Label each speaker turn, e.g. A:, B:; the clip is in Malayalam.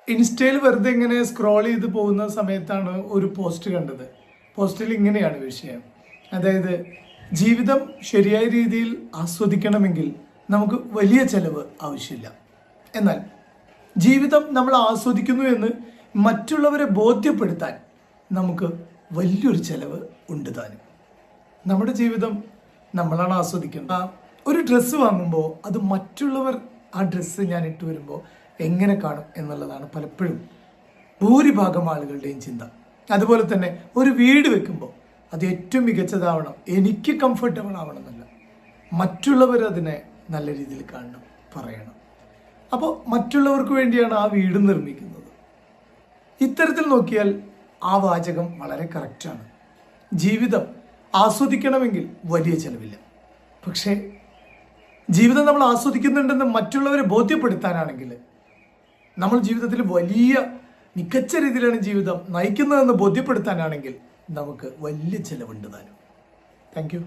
A: ഇൻസ്റ്റയിൽ വെറുതെ ഇങ്ങനെ സ്ക്രോൾ ചെയ്ത് പോകുന്ന സമയത്താണ് ഒരു പോസ്റ്റ് കണ്ടത്. പോസ്റ്റിൽ ഇങ്ങനെയാണ് വിഷയം. അതായത് ജീവിതം ശരിയായ രീതിയിൽ ആസ്വദിക്കണമെങ്കിൽ നമുക്ക് വലിയ ചെലവ് ആവശ്യമില്ല. എന്നാൽ ജീവിതം നമ്മൾ ആസ്വദിക്കുന്നു എന്ന് മറ്റുള്ളവരെ ബോധ്യപ്പെടുത്താൻ നമുക്ക് വലിയൊരു ചെലവ് ഉണ്ട് താനും. നമ്മുടെ ജീവിതം നമ്മളാണ് ആസ്വദിക്കേണ്ടത്. ഒരു ഡ്രസ്സ് വാങ്ങുമ്പോൾ അത് മറ്റുള്ളവർ ആ ഡ്രസ്സ് ഞാൻ ഇട്ട് വരുമ്പോൾ എങ്ങനെ കാണും എന്നുള്ളതാണ് പലപ്പോഴും ഭൂരിഭാഗം ആളുകളുടെയും ചിന്ത. അതുപോലെ തന്നെ ഒരു വീട് വെക്കുമ്പോൾ അത് ഏറ്റവും മികച്ചതാവണം, എനിക്ക് കംഫർട്ടബിൾ ആവണം എന്നല്ല, മറ്റുള്ളവർ അതിനെ നല്ല രീതിയിൽ കാണണം, പറയണം. അപ്പോൾ മറ്റുള്ളവർക്ക് വേണ്ടിയാണ് ആ വീട് നിർമ്മിക്കുന്നത്. ഇത്തരത്തിൽ നോക്കിയാൽ ആ വാചകം വളരെ കറക്റ്റാണ്. ജീവിതം ആസ്വദിക്കണമെങ്കിൽ വലിയ ചെലവില്ല. പക്ഷേ ജീവിതം നമ്മൾ ആസ്വദിക്കുന്നുണ്ടെന്ന് മറ്റുള്ളവരെ ബോധ്യപ്പെടുത്താനാണെങ്കിൽ, നമ്മൾ ജീവിതത്തിൽ വലിയ മികച്ച രീതിയിലാണ് ജീവിതം നയിക്കുന്നതെന്ന് ബോധ്യപ്പെടുത്താനാണെങ്കിൽ നമുക്ക് വലിയ ചിലവുണ്ട് താനും. Thank you.